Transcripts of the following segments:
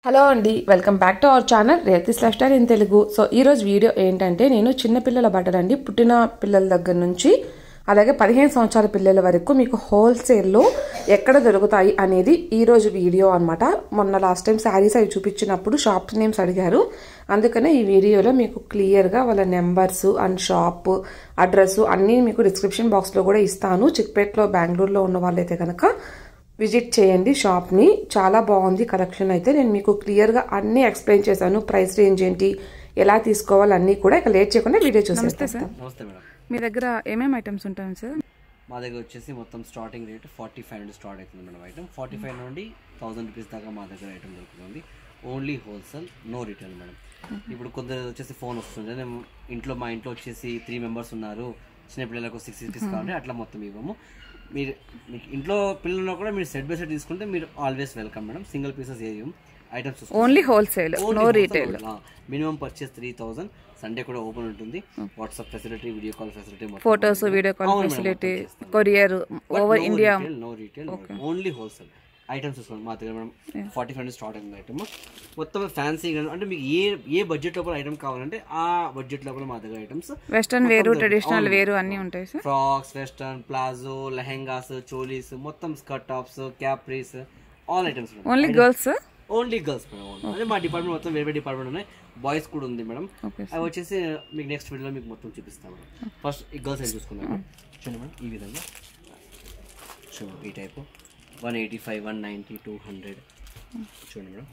Hello అండి, welcome back to our channel Revathi's life style in Telugu. So ఈరోజు video ఏంటంటే నేను చిన్నపిల్లల బట్టలు అండి, పుట్టిన పిల్లల దగ్గర నుంచి అలాగే 15 సంవత్సరాల పిల్లల వరకు మీకు హోల్సేల్లో ఎక్కడ దొరుకుతాయి అనేది ఈరోజు వీడియో అనమాట. మొన్న లాస్ట్ టైం శారీస్ అవి చూపించినప్పుడు షాప్ నేమ్స్ అడిగారు, అందుకనే ఈ వీడియోలో మీకు క్లియర్గా వాళ్ళ నెంబర్స్ అండ్ షాప్ అడ్రస్ అన్నీ మీకు డిస్క్రిప్షన్ బాక్స్లో కూడా ఇస్తాను. చిక్పేట్లో బెంగళూరులో ఉన్న వాళ్ళైతే కనుక విజిట్ చేయండి షాప్ని. చాలా బాగుంది కలెక్షన్. అయితే నేను మీకు క్లియర్గా అన్నీ ఎక్స్ప్లెయిన్ చేశాను, ప్రైస్ రేంజ్ ఏంటి, ఎలా తీసుకోవాలి అన్నీ కూడా. ఇక లేట్ చేయకుండా వీడియో చూసేస్తాను సార్. నమస్తే మేడం, మీ దగ్గర ఏమేమి ఐటమ్స్ ఉంటాయి సార్? మా దగ్గర వచ్చేసి మొత్తం స్టార్టింగ్ రేట్ 45 నుండి స్టార్ట్ అవుతుంది మేడం. ఐటమ్ 45 నుండి 1000 రూపీస్ దాకా మా దగ్గర ఐటమ్ దొరుకుతుంది. Only wholesale, no retail madam. ఇప్పుడు కొందరు వచ్చేసి ఫోన్ వస్తుంది, నేను మా ఇంట్లో వచ్చేసి 3 మెంబర్స్ ఉన్నారు, చిన్నపిల్లలకు 6 రూపీస్ కావాలి, అట్లా మొత్తం ఇవ్వము. మీరు మీకు ఇంట్లో పిల్లలు కూడా మీరు సెట్ బై సెట్ తీసుకుంటే మీరు always welcome madam. Single pieces ఏం items only wholesale, no retail. Minimum purchase 3000. Sunday కూడా ఓపెన్ ఉంటుంది. WhatsApp facility, video call facility, photos video call facility, courier over India. No retail, only wholesale items చూసుకోండి మా దగ్గర madam. 45 start అయింది item. మొత్తం fancy అంటే మీకు ఏ బడ్జెట్ లోపల ఐటమ్ కావాలంటే ఆ బడ్జెట్ లోపల మా దగ్గర ఐటమ్స్ వెస్టర్న్ వేరు, ట్రెడిషనల్ వేరు అన్ని ఉంటాయి sir. Frocks, western, palazzo, lehengas, cholis, మొత్తం skirt tops, capris, all items. Only girls, only girls madam. అదే మా డిపార్ట్మెంట్ మొత్తం వేరే డిపార్ట్మెంట్ ఉన్నాయి, బాయ్స్ కూడా ఉంది మేడం. అవి వచ్చేసి మీకు నెక్స్ట్ వీడియోలో మీకు మొత్తం చూపిస్తాం మేడం. ఫస్ట్ ఈ గర్ల్స్ అయితే చూసుకున్నాం చూడండి మేడం. ఈ విధంగా చూడండి, ఈ టైపు 185, 190, 200 చూడండి మేడం.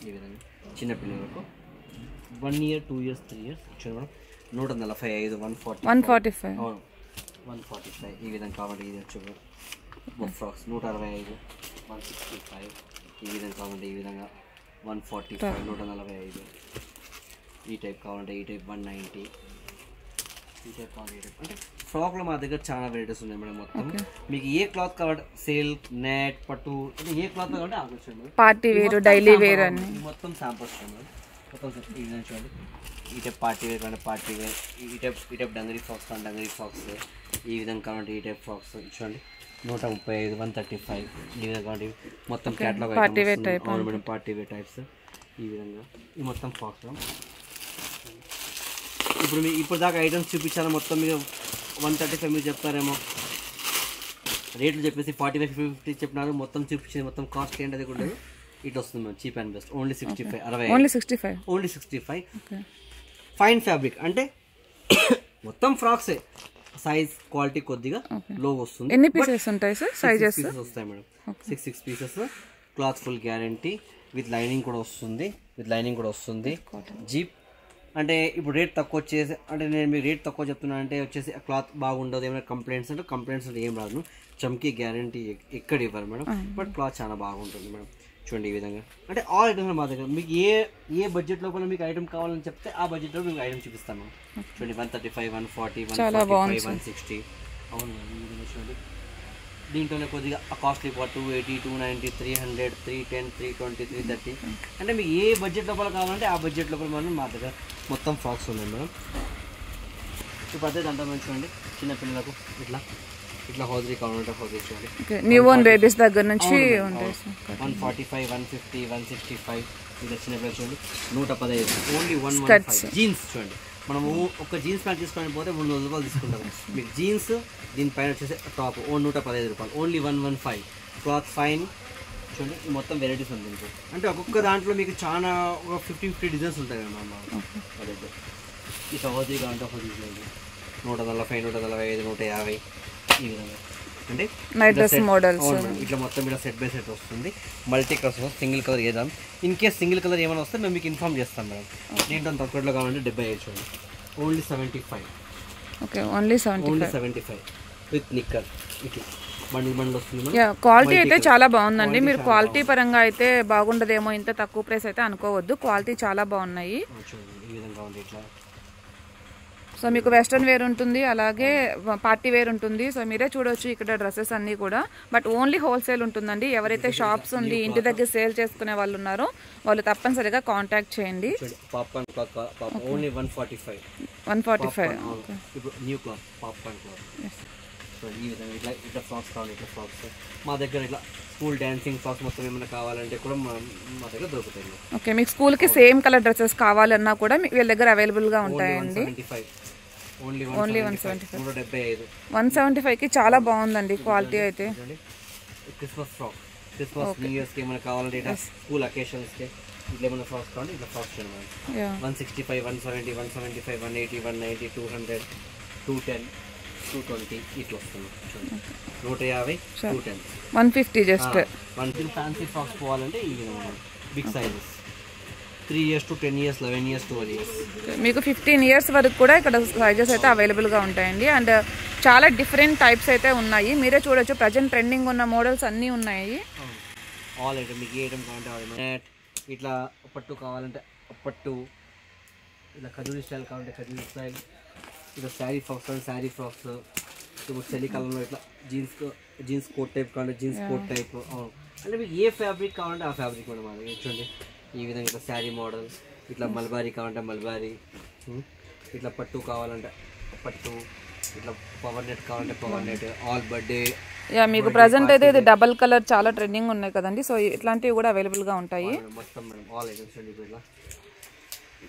ఈ విధంగా చిన్నపిల్లలకు 1 year, 2 years, 3 years చూడండి మేడం. 145, 145, 145 ఈ విధంగా కావాలి. ఇది వచ్చి ఫ్రాక్స్ 165, 165 ఈ విధంగా కావాలంటే ఈ విధంగా 145, 145 ఈ టైప్ కావాలంటే ఈ టైప్ 190 ఈ టైప్ కావాలి. అంటే ఫ్రాక్లో మా దగ్గర చాలా వెరైటీస్ ఉన్నాయి మేడం. మొత్తం మీకు ఏ క్లాత్ కావాలి, సిల్క్, నెట్, పట్టు, అంటే ఏ క్లాత్ కావాలంటే ఆ క్లాత్ చూడండి. పార్టీ వేర్, డైలీ వేర్ అన్ని మొత్తం శాంపుల్స్ చూడండి. మొత్తం ఈ విధంగా చూడండి. ఈ టైప్ పార్టీ వేర్ అంటే పార్టీ వేర్, ఈ టైప్ డంగరీ ఫ్రాక్స్ అంటే డంగరీ ఫ్రాక్స్, ఈ విధంగా కావాలంటే ఈ టైప్ ఫ్రాక్స్ చూడండి. 135, 135 ఈ విధంగా కావాలి. మొత్తం క్యాటలాగ్ పార్టీ వేర్ టైప్. అవును మేడం, పార్టీ వేర్ టైప్స్ ఈ విధంగా. ఈ మొత్తం ఫ్రాక్స్ ఇప్పుడు మీరు ఇప్పుడు దాకా ఐటమ్స్ చూపించాలి మొత్తం మీరు 135 మీరు చెప్తారేమో, రేట్లు చెప్పేసి 45, 50 చెప్పినారు. మొత్తం చూపించేది మొత్తం కాస్ట్ ఏంటది కూడా ఇట్లా వస్తుంది madam. Cheap and best, only 65, 60, only 65. Fine fabric అంటే మొత్తం ఫ్రాక్సే, సైజ్ క్వాలిటీ కొద్దిగా లో వస్తుంది. ఎన్ని పీసెస్ ఉంటాయి సార్? సైజెస్ వస్తాయి madam. 6 pieces, cloth full guarantee, with lining కూడా వస్తుంది. జీప్ అంటే ఇప్పుడు రేట్ తక్కువ వచ్చేసి అంటే నేను మీకు రేట్ తక్కువ చెప్తున్నాను అంటే వచ్చేసి క్లాత్ బాగుండదు, ఏమైనా కంప్లైంట్స్ అంటే ఏం రాదు. చమ్కీ గ్యారంటీ ఎక్కడ ఇవ్వరు మేడం, బట్ క్లాత్ చాలా బాగుంటుంది మేడం. చూడండి ఈ విధంగా. అంటే ఆల్ ఐటమ్స్ మా దగ్గర మీకు ఏ బడ్జెట్ లోపల మీకు ఐటమ్ కావాలని చెప్తే ఆ బడ్జెట్లో మీకు ఐటమ్ చూపిస్తాను. చూడండి 135, 140, 145, 160 అవును మేడం. చూడండి దీంట్లోనే కొద్దిగా కాస్ట్లీ 280, 290, 300, 310, 320, 330 అంటే మీకు ఏ బడ్జెట్ లోపల కావాలంటే ఆ బడ్జెట్ లోపల మనం మా దగ్గర మొత్తం ఫ్రాక్స్ ఉన్నాయి మేడం. ఇప్పుడు అదే దాంట్లో చూడండి చిన్నపిల్లలకు ఇట్లా హోజరీ కావాలంటే హోజరీ చూడండి. న్యూ బోర్న్ బేబీస్ దగ్గర నుంచి 145, 150, 165 ఇలా చిన్నపిల్లలు చూడండి. 115, ఓన్లీ 115. జీన్స్ చూడండి, మనము ఒక జీన్స్ ప్యాంట్ తీసుకొని పోతే 300 రూపాయలు తీసుకుంటాము. మీకు జీన్స్ దీనిపైన వచ్చేసి టాప్ 115 రూపాయలు, ఓన్లీ 115. క్లాత్ ఫైన్ చూడండి. మొత్తం వెరైటీస్ ఉంది అంటే ఒక్కొక్క దాంట్లో మీకు చాలా ఒక 50 డిజైన్స్ ఉంటాయి కదా అదే. ఇక హోజీ కావాలంటే హోజీ చూడండి 140, 145, 150 ఈ విధంగా. అంటే ఇట్లా మొత్తం ఇలా సెట్ బై సెట్ వస్తుంది. మల్టీ కలర్స్, సింగిల్ కలర్ ఏదాం. ఇన్ కేస్ సింగిల్ కలర్ ఏమైనా వస్తే మేము మీకు ఇన్ఫార్మ్ చేస్తాం మేడం. దీంట్లో తక్కువలో కావాలంటే 75 చూడండి, ఓన్లీ 75. ఓన్లీ 75 విత్ నిక్కర్ ఇట్లా బండిల్ వస్తుంది. క్వాలిటీ అయితే చాలా బాగుందండి. మీరు క్వాలిటీ పరంగా అయితే బాగుండదేమో, ఇంత తక్కువ ప్రైస్ అయితే అనుకోవద్దు. క్వాలిటీ చాలా బాగున్నాయి. ఈ విధంగా ఉంది ఇట్లా. సో మీకు వెస్ట్రన్ వేర్ ఉంటుంది, అలాగే పార్టీ వేర్ ఉంటుంది. సో మీరే చూడవచ్చు ఇక్కడ డ్రెస్సెస్ అన్నీ కూడా. బట్ ఓన్లీ హోల్సేల్ ఉంటుందండి. ఎవరైతే షాప్స్ ఉంది, ఇంటి దగ్గర సేల్ చేసుకునే వాళ్ళు ఉన్నారో వాళ్ళు తప్పనిసరిగా కాంటాక్ట్ చేయండి. 145. ఈ విధంగా ఇట్లా ఫ్రాక్స్ కావాలి, ఇట్లా ఫ్రాక్స్ మా దగ్గర ఇట్లా స్కూల్ డాన్సింగ్ ఫ్రాక్స్ మొత్తం ఏమైనా కావాలంటే కూడా మా దగ్గర దొరుకుతాయి. ఓకే, మీకు స్కూల్కి సేమ్ కలర్ డ్రెస్సెస్ కావాలన్నా కూడా వీళ్ళ దగ్గర అవైలబుల్గా ఉంటాయండి. ఓన్లీ 175 175కి చాలా బాగుందండి క్వాలిటీ అయితే. క్రిస్మస్ ఫ్రాక్, క్రిస్మస్ న్యూ ఇయర్స్కి ఏమైనా కావాలంటే ఇట్లా స్కూల్ అకేషన్స్కి ఇట్లా ఏమైనా ఫ్రాక్స్ కావాలి, ఇట్లా ఫ్రాక్స్ చూడండి. 165, 170, 175, 180, 190, 200, 210, 220 ఇట్లా వస్తుంది. 150, 210, 150 జస్ట్. ఫ్యాన్సీ ఫ్రాక్స్ పోవాలంటే ఈ విధంగా big sizes 3 years to 10 years, 11 years, 12 years. మీకు 15 years వరకు కూడా ఇక్కడ సైజెస్ అయితే అవైలబుల్గా ఉంటాయండి. అండ్ చాలా డిఫరెంట్ టైప్స్ అయితే ఉన్నాయి, మీరే చూడొచ్చు. ప్రజెంట్ ట్రెండింగ్ ఉన్న మోడల్స్ అన్నీ ఉన్నాయి. ఆల్ ఐటమ్ మీకు ఏ ఐటమ్ కావాలంటే ఇట్లా పట్టు కావాలంటే పట్టు, ఇలా ఖజూరి స్టైల్ కావాలంటే ఖజూరి స్టైల్, ఇట్లా శారీ ఫ్రాక్స్ కావాలంటే శారీ ఫ్రాక్స్, ఇప్పుడు చలికాలంలో ఇట్లా జీన్స్ కోట్ టైప్ కావాలంటే జీన్స్ కోట్ టైప్. అంటే మీకు ఏ ఫ్యాబ్రిక్ కావాలంటే ఆ ఫ్యాబ్రిక్ కూడా మనం చూడండి. ఈ విధంగా ఇట్లా శారీ మోడల్, ఇట్లా మల్బారీ కావాలంటే మల్బారీ, ఇట్లా పట్టు కావాలంటే పట్టు, ఇట్లా పవర్ నెట్ కావాలంటే పవర్ నెట్, ఆల్ బర్త్డే. మీకు ప్రజెంట్ అయితే ఇది డబల్ కలర్ చాలా ట్రెండింగ్ ఉన్నాయి కదండి, సో ఇట్లాంటివి కూడా అవైలబుల్గా ఉంటాయి మొత్తం. ఆల్ ఐటమ్స్ ఇట్లా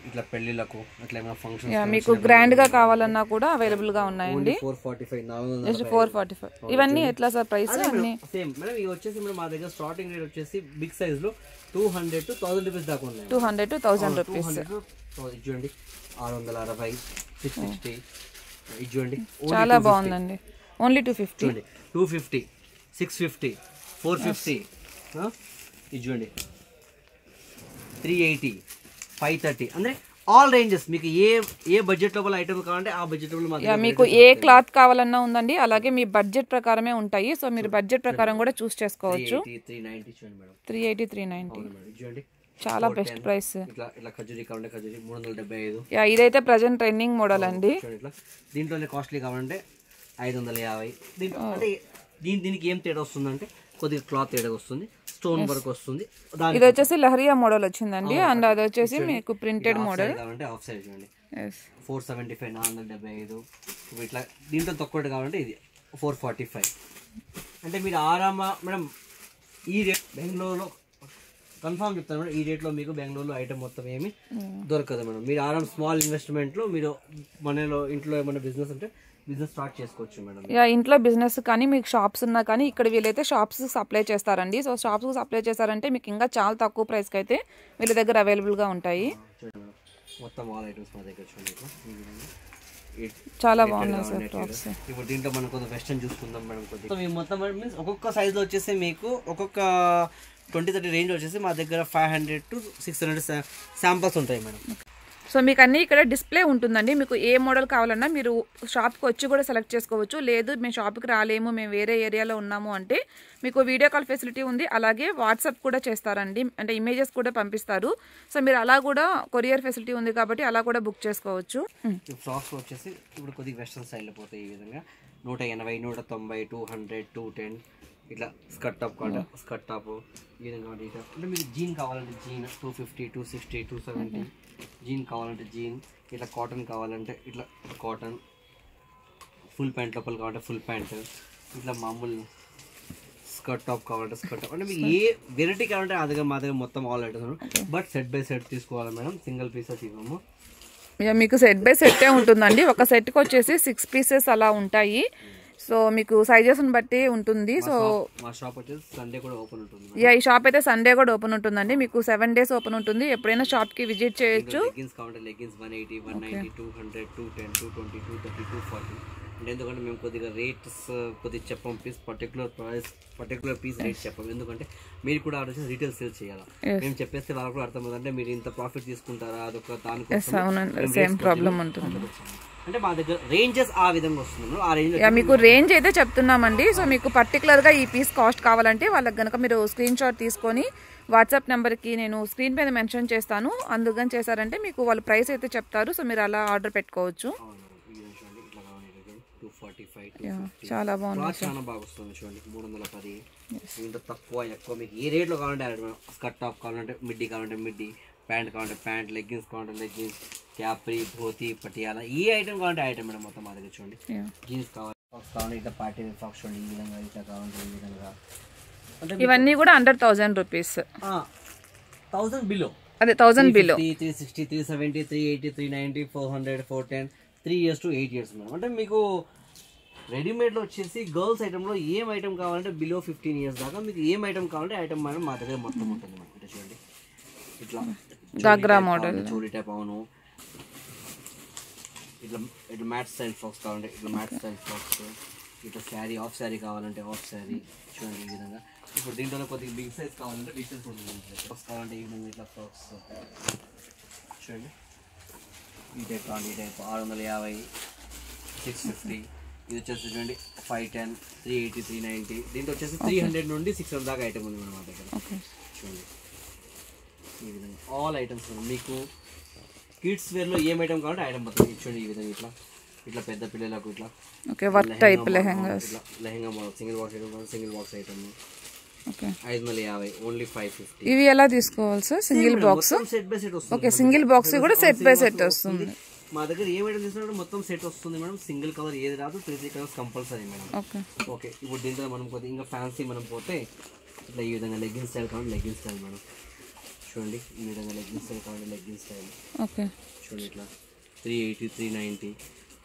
ఇట్లా పెళ్ళిళ్ళకు అట్లా ఏమైనా ఫంక్షన్ మీకు గ్రాండ్ గా కావాలన్నా కూడా అవైలబుల్ గా ఉన్నాయండి. 445. ఇవన్నీ ఎట్లా సార్ ప్రైస్? అన్ని సేమ్ మేడం. ఇవి వచ్చేసి మా దగ్గర స్టార్టింగ్ రేట్ వచ్చేసి బిగ్ సైజ్ లో 200 to 1000 రూపీస్ దాకా ఉన్నాయి. 200 to 1000 రూపీస్. ఇవ్వండి 660, 660 ఇవ్వండి. చాలా బాగుందండి. ఓన్లీ 250, 250, 650, 450 ఇవ్వండి. 380, 530. అంటే ఆల్ రేంజెస్ మీకు ఏ బడ్జెట్ లోపల ఐటమ్ కావాలంటే ఆ బడ్జెట్ లోపల మీకు ఏ క్లాత్ కావాలన్నా ఉందండి. అలాగే మీ బడ్జెట్ ప్రకారమే ఉంటాయి, సో మీరు బడ్జెట్ ప్రకారం కూడా చూస్ చేసుకోవచ్చు. 390 చూడండి మేడం. 380, 390 చూడండి. చాలా బెస్ట్ ప్రైస్. ఇట్లా ఖజూరి కావాలంటే ఖజూరి 375. ఇదైతే ప్రజెంట్ ట్రెండింగ్ మోడల్ అండి. ఇట్లా దీంట్లోనే కాస్ట్లీ కావాలంటే 550. అంటే దీనికి ఏం తేడా వస్తుందంటే కొద్దిగా క్లాత్ తేడా వస్తుంది, స్టోన్ వర్క్ వస్తుంది. ఇది వచ్చేసి లహరియా మోడల్ వచ్చిందండి, అండ్ అది వచ్చేసి మీకు ప్రింటెడ్ మోడల్ కావాలంటే ఆఫ్ సైడ్ చూడండి. 475, 475. ఇట్లా దీంట్లో తక్కువ కావాలంటే ఇది 445. అంటే మీరు ఆరామా మేడం ఈ రేట్ బెంగళూరులో కన్ఫామ్ చెప్తాను మేడం, ఈ రేట్లో మీకు బెంగళూరులో ఐటమ్ మొత్తం ఏమి దొరకదు మేడం. మీరు ఆరామ్ స్మాల్ ఇన్వెస్ట్మెంట్లో మీరు మనలో ఇంట్లో ఏమైనా బిజినెస్ అంటే బిజినెస్ స్టార్ట్ చేసుకోవచ్చు మేడం. ఇంట్లో బిజినెస్ కానీ మీకు షాప్స్ ఉన్నా కానీ ఇక్కడ వీళ్ళైతే షాప్స్ సప్లై చేస్తారండి. సో షాప్స్ సప్లై చేస్తారంటే మీకు ఇంకా చాలా తక్కువ ప్రైస్కి అయితే వీళ్ళ దగ్గర అవైలబుల్గా ఉంటాయి. మొత్తం ఆల్ ఐటమ్స్ మా దగ్గర చూడండి. చాలా బాగున్నాయి సార్ ఫ్రాక్స్. ఇప్పుడు దీంట్లో మనం కొంచెం వెస్టర్న్ చూసుకుందాం మేడం. కొద్దిగా మొత్తం మీన్స్ ఒక్కొక్క సైజ్లో వచ్చేసి మీకు ఒక్కొక్క 20-30 రేంజ్ వచ్చేసి మా దగ్గర 500 to 600 శాంపుల్స్ ఉంటాయి మేడం. సో మీకు అన్నీ ఇక్కడ డిస్ప్లే ఉంటుందండి. మీకు ఏ మోడల్ కావాలన్నా మీరు షాప్కి వచ్చి కూడా సెలెక్ట్ చేసుకోవచ్చు. లేదు మేము షాప్కి రాలేము, మేము వేరే ఏరియాలో ఉన్నాము అంటే మీకు వీడియో కాల్ ఫెసిలిటీ ఉంది. అలాగే వాట్సాప్ కూడా చేస్తారండి, అంటే ఇమేజెస్ కూడా పంపిస్తారు. సో మీరు అలా కూడా కొరియర్ ఫెసిలిటీ ఉంది కాబట్టి అలా కూడా బుక్ చేసుకోవచ్చు. ఫ్రాక్స్ వచ్చేసి ఇప్పుడు కొద్దిగా వెస్టర్న్ స్టైల్లో పోతాయి. ఈ విధంగా 180, 190, 200, 210 ఇట్లా స్కర్ట్ టాప్ కావాలంటే స్కర్ట్ టాప్ ఈ విధంగా. అంటే మీకు జీన్ కావాలంటే జీన్ 250, 260, 270. జీన్ కావాలంటే జీన్, ఇట్లా కాటన్ కావాలంటే ఇట్లా కాటన్, ఫుల్ ప్యాంట్ లోపల కావాలంటే ఫుల్ ప్యాంట్, ఇట్లా మామూలు స్కర్ట్ టాప్ కావాలంటే స్కర్ట్ టాప్. అంటే మీకు ఏ వెరైటీ కావాలంటే అదిగా మా దగ్గర మొత్తం all items. But set by set తీసుకోవాలి మేడం, సింగిల్ పీసెస్ ఇవ్వము. మీకు సెట్ బై సెట్టే ఉంటుందండి. ఒక సెట్కి వచ్చేసి 6 pieces అలా ఉంటాయి. సో మీకు సైజెస్ని బట్టి ఉంటుంది. సో మా షాప్ వచ్చేసి సండే కూడా ఓపెన్ ఉంటుంది. ఈ షాప్ అయితే సండే కూడా ఓపెన్ ఉంటుందండి. మీకు 7 days ఓపెన్ ఉంటుంది. ఎప్పుడైనా షాప్కి విజిట్ చేయొచ్చు. లెగ్గిన్స్ కావాలంటే లెగ్గిన్స్ 180, 190, 200, 210, 220, 230, 240. అంటే ఎందుకంటే మేము కొద్దిగా రేట్స్ కొద్దిగా చెప్పాం, పర్టికులర్ పీస్ రేట్ చెప్పాం. ఎందుకంటే మీరు కూడా వచ్చేసి రీటైల్ సేల్ చేయాలి. మేము చెప్పేస్తే వాళ్ళకు కూడా అర్థం అవుతుంది. మీరు ఇంత ప్రాఫిట్ తీసుకుంటారా, అదొక దానికోసం సేమ్ ప్రాబ్లం ఉంటుంది. అంటే మా దగ్గర రేంజెస్ ఆ విధంగా వస్తుంది. ఆ రేంజ్ మీకు రేంజ్ అయితే చెప్తున్నామండి. సో మీకు పర్టికులర్గా ఈ పీస్ కాస్ట్ కావాలంటే వాళ్ళకి కనుక మీరు స్క్రీన్ షాట్ తీసుకొని వాట్సాప్ నెంబర్కి నేను స్క్రీన్ పైన మెన్షన్ చేస్తాను. అందుకని చేశారంటే మీకు వాళ్ళు ప్రైస్ అయితే చెప్తారు. సో మీరు అలా ఆర్డర్ పెట్టుకోవచ్చు. చాలా బాగుంది, చాలా బాగా వస్తుంది చూడండి. 310. ఇంత తక్కువ ఎక్కువ మీకు ఏ రేట్లో కావాలంటే స్కర్ట్ టాప్ కావాలంటే మిడ్డీ కావాలంటే మిడ్డీ, ప్యాంట్ కావాలంటే ప్యాంట్, లెగ్గిన్స్ కావాలంటే లెగ్గిన్స్, క్యాప్రీ, ధోతి, పటియాలా, ఈ ఐటమ్ కావాలంటే ఐటమ్ మేడం మొత్తం మా దగ్గర చూడండి. జీన్స్ కావాలి ఫ్రాక్స్ కావాలంటే ఇట్లా పార్టీ వేర్ ఫ్రాక్స్ చూడండి, ఈ విధంగా ఇట్లా కావాలంటే ఈ విధంగా. అంటే ఇవన్నీ కూడా అండర్ 1000 రూపీస్, 1000 బిలో. అదే 1000 below. 360, 370, 380, 390, 400, 410, 3 years to 8 years madam. అంటే మీకు రెడీమేడ్లో వచ్చేసి గర్ల్స్ ఐటెంలో ఏం ఐటమ్ కావాలంటే బిలో 15 years దాకా మీకు ఏం ఐటమ్ కావాలంటే ఐటమ్ మేడం మా దగ్గర మొత్తం ఉంటుంది మేడం. ఇట్లా చూడండి, ఇట్లా గాగ్రా మోడల్, చోరీ టైప్ అవును. ఇట్లా ఇట్లా మ్యాట్ స్టైల్ ఫ్రాక్స్ కావాలంటే ఇట్లా మ్యాట్ స్టైల్ ఫ్రాక్స్, ఇట్లా శారీ ఆఫ్ శారీ కావాలంటే ఆఫ్ శారీ చూడండి ఈ విధంగా. ఇప్పుడు దీంట్లో కొద్దిగా బిగ్ సైజ్ కావాలంటే బిగ్ సైజ్ ఉంటుంది. ఫ్రాక్స్ కావాలంటే ఈ విధంగా ఇట్లా ఫ్రాక్స్ చూడండి, ఈ టైప్ కావాలి, ఈ టైప్ 650, 650. ఇది వచ్చేసి చూడండి 510, 380, 390. దీంట్లో వచ్చేసి 300 నుండి 600 దాకా ఐటమ్ ఉంది మన దగ్గర. చూడండి ఈ విధంగా ఆల్ ఐటమ్స్ మీకు కిడ్స్ వేర్లో ఏం ఐటమ్ కావాలంటే ఐటమ్ పడుతుంది. చూడండి ఈ విధంగా ఇట్లా ఇట్లా పెద్ద పిల్లలకు ఇట్లా lehenga model single box item, single box item 550, only 550. ఇవి ఎలా తీసుకోవాలి sir? Single box set by set వస్తుంది. ఓకే, సింగిల్ బాక్స్ కూడా సెట్ బై సెట్ వస్తుంది. మా దగ్గర ఏ ఐటమ్ తీసుకుంటే మొత్తం సెట్ వస్తుంది మేడం. సింగిల్ కలర్ ఏది రాదు, 3 కలర్స్ కంపల్సరీ మేడం. ఓకే, ఇప్పుడు దీంట్లో మనం కొద్దిగా ఇంకా ఫ్యాన్సీ మనం పోతే ఇట్లా ఈ విధంగా లెగ్గిన్ స్టైల్ కావాలి, లెగ్గిన్ స్టైల్ మేడం. చూడండి ఈ విధంగా లెగ్గిన్ స్టైల్ కావాలి, లెగ్గిన్ స్టైల్. ఓకే, చూడండి ఇట్లా 380, 390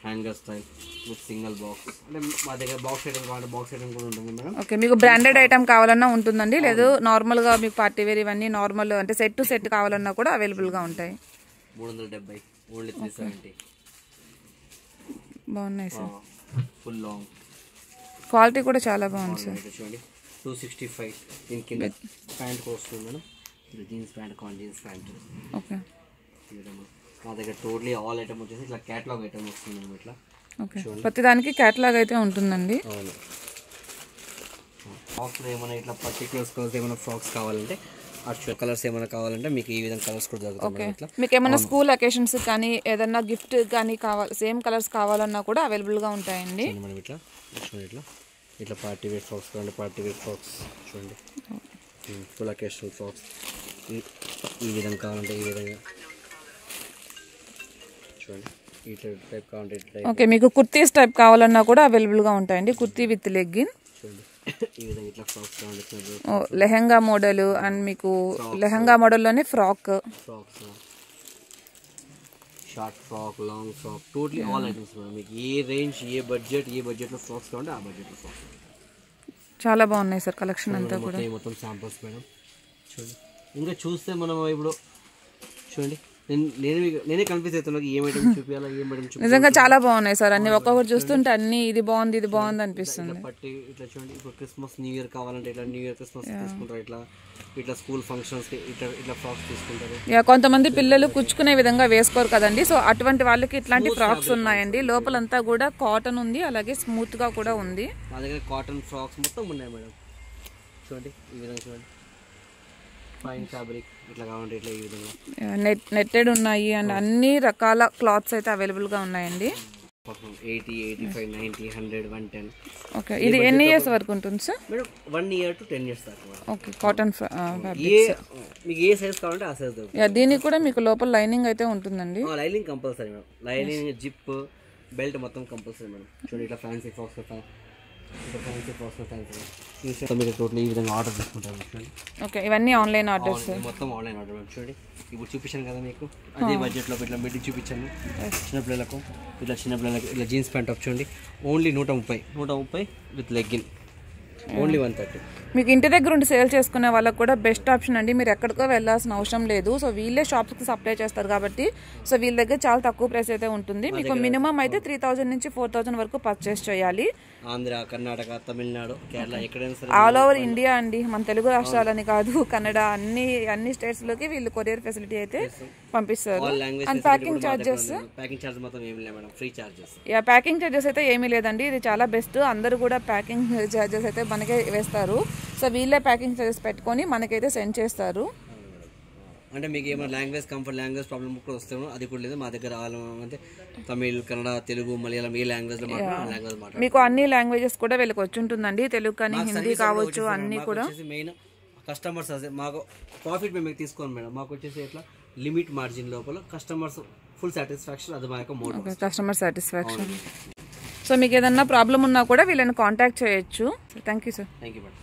hanger style with single box. అంటే మా దగ్గర బాక్స్ ఐటమ్ కావాలంటే బాక్స్ ఐటమ్ కూడా ఉంటుంది మేడం. ఓకే, మీకు బ్రాండెడ్ ఐటమ్ కావాలన్నా ఉంటుందండి, లేదు నార్మల్గా మీకు పార్టీ వేర్ ఇవన్నీ నార్మల్ అంటే సెట్ టు సెట్ కావాలన్నా కూడా అవైలబుల్గా ఉంటాయి. 370, ఓన్లీ 370. బాగున్నాయి సార్, ఫుల్ లాంగ్ క్వాలిటీ కూడా చాలా బాగుంది సార్. చూడండి 265. దీని కింద ప్యాంట్ కూడా వస్తుంది మేడం, జీన్స్ ప్యాంట్, కాన్ జీన్స్ ప్యాంట్. ఓకే, మా దగ్గర టోటలీ ఆల్ ఐటమ్ వచ్చేసి ఇట్లా క్యాటలాగ్ ఐటమ్ వస్తుంది మేడం. ఇట్లా ఓకే, ప్రతి దానికి క్యాటలాగ్ అయితే ఉంటుందండి. అవును, ఫ్రాక్స్లో ఏమైనా ఇట్లా పర్టికులర్స్ కలర్స్ ఏమైనా ఫ్రాక్స్ కావాలంటే యాక్చువల్ కలర్స్ ఏమైనా కావాలంటే మీకు ఈ విధంగా కలర్స్ కూడా దొరుకుతాయి. ఇట్లా మీకు ఏమైనా స్కూల్ అకేషన్స్ కానీ ఏదన్నా గిఫ్ట్ కానీ కావాలి, సేమ్ కలర్స్ కావాలన్నా కూడా అవైలబుల్గా ఉంటాయండి మేడం. ఇట్లా చూడండి, ఇట్లా ఇట్లా పార్టీ వేర్ ఫ్రాక్స్ కావాలంటే పార్టీ వేర్ ఫ్రాక్స్ చూడండి, ఫుల్ అకేషనల్ ఫ్రాక్స్ ఈ విధంగా కావాలంటే ఈ విధంగా చూడండి, ఈ టైప్ కావాలంటే ఇట్లా. ఓకే, మీకు కుర్తీస్ టైప్ కావాలన్నా కూడా అవైలబుల్గా ఉంటాయండి, కుర్తీ విత్ లెగ్గిన్. చూడండి ఈ విధంగా ఇట్లా ఫ్రాక్స్ కావాలంటే లెహంగా మోడల్ అండ్ మీకు లెహంగా మోడల్లోనే frocks, short frock, long frock, totally all items madam. మీకు ఏ రేంజ్, ఏ బడ్జెట్లో ఫ్రాక్స్ కావాలంటే ఆ బడ్జెట్లో ఫ్రాక్స్. చాలా బాగున్నాయి సార్ కలెక్షన్ అంతా కూడా. మొత్తం శాంపుల్స్ మేడం. చూడండి ఇంకా చూస్తే మనం ఇప్పుడు చూడండి నేనే కన్ఫ్యూజ్ అవుతున్నాను ఏం ఐటమ్ చూపించాలా, ఏం ఐటమ్ చూపించాలి. నిజంగా చాలా బాగున్నాయి సార్, అన్ని ఒక్కొక్కటి చూస్తుంటే అన్ని ఇది బాగుంది ఇది బాగుంది అనిపిస్తుంది. పట్టి ఇట్లా చూడండి, ఇప్పుడు క్రిస్మస్ న్యూ ఇయర్ కావాలంటే ఇట్లా న్యూ ఇయర్ క్రిస్మస్ తీసుకుంటారు, ఇట్లా స్కూల్ ఫంక్షన్స్ కి ఇట్లా ఫ్రాక్స్ తీసుకుంటారు. కొంతమంది పిల్లలు కుచ్చుకునే విధంగా వేసుకోరు కదండి, సో అటువంటి వాళ్ళకి ఇట్లాంటి ఫ్రాక్స్ ఉన్నాయండి. లోపలంతా కూడా కాటన్ ఉంది, అలాగే స్మూత్ గా కూడా ఉంది. మా దగ్గర కాటన్ ఫ్రాక్స్ మొత్తం ఉన్నాయి మేడం. చూడండి ఈ విధంగా చూడండి, ఫైన్ ఫ్యాబ్రిక్ ఇట్లా కావాలంటే ఇట్లా ఈ విధంగా నెట్టెడ్ ఉన్నాయి అండ్ అన్ని రకాల క్లాత్స్ అయితే అవైలబుల్ గా ఉన్నాయండి. 80, 85, 90, 100, 110. ఓకే, ఇది ఎన్ని ఇయర్స్ వరకు ఉంటుంది sir? Madam 1 year to 10 years దాకా. ఓకే, కాటన్ మీకు ఏ సైజ్ కావాలంటే ఆ సైజ్ దొరుకుతుంది. దీనికి కూడా మీకు లోపల లైనింగ్ అయితే ఉంటుందండి. Lining compulsory madam, lining, zip, belt మొత్తం కంపల్సరీ మేడం. చూడండి ఇట్లా ఫ్యాన్సీ ఫ్రాక్స్, మీరు టోటల్ ఈ విధంగా ఆర్డర్ తీసుకుంటారు. చూడండి ఓకే, ఇవన్నీ ఆన్లైన్ ఆర్డర్స్, మొత్తం ఆన్లైన్ ఆర్డర్. చూడండి ఇప్పుడు చూపించాను కదా మీకు, అదే బడ్జెట్లో ఇట్లా మిడ్డీ చూపించాను చిన్నపిల్లలకు. చిన్నపిల్లలకు ఇట్లా జీన్స్ ప్యాంట్ టాప్ చూడండి, ఓన్లీ 130 విత్ లెగ్గిన్, ఓన్లీ 130. మీకు ఇంటి దగ్గర ఉండి సేల్ చేసుకునే వాళ్ళకి కూడా బెస్ట్ ఆప్షన్ అండి, మీరు ఎక్కడికో వెళ్ళాల్సిన అవసరం లేదు. సో వీళ్ళే షాప్స్కి సప్లై చేస్తారు కాబట్టి సో వీళ్ళ దగ్గర చాలా తక్కువ ప్రైస్ అయితే ఉంటుంది. మీకు మినిమం అయితే 3000 నుంచి 4000 వరకు పర్చేస్ చేయాలి. ఆంధ్ర, కర్ణాటక, తమిళనాడు, కేరళ, ఎక్కడైనా ఆల్ ఓవర్ ఇండియా అండి, మన తెలుగు రాష్ట్రాలని కాదు, కన్నడ, అన్ని స్టేట్స్ లోకి వీళ్ళు కొరియర్ ఫెసిలిటీ అయితే పంపిస్తారు. And packing charges packing charges అయితే ఏమీ లేదండి, ఇది చాలా బెస్ట్. అందరూ కూడా ప్యాకింగ్ చార్జెస్ అయితే మనకే వేస్తారు. సో వీళ్ళే ప్యాకింగ్ చార్జెస్ పెట్టుకొని మనకైతే సెండ్ చేస్తారు. అంటే మీకు ఏమైనా లాంగ్వేజ్ ప్రాబ్లమ్ కూడా వస్తామో అది కూడా లేదు మా దగ్గర. అంటే తమిళ్, కన్నడ, తెలుగు, మలయాళం ఏ లాంగ్వేజ్లో మాట్లాడాలి, మీకు అన్ని లాంగ్వేజెస్ కూడా వీళ్ళకి వచ్చి ఉంటుందండి. తెలుగు కానీ హిందీ కావచ్చు, అన్ని కూడా. మెయిన్ కస్టమర్స్ మాకు ప్రాఫిట్ మేము తీసుకోండి మేడం, మాకు వచ్చేసి ఎట్లా లిమిట్ మార్జిన్ లోపల కస్టమర్స్ ఫుల్ సాటిస్ఫాక్షన్, అది మా యొక్క మోడల్. Customer satisfaction. సో మీకు ఏదన్నా ప్రాబ్లం ఉన్నా కూడా వీళ్ళని కాంటాక్ట్ చేయొచ్చు. Thank you sir. Thank you madam.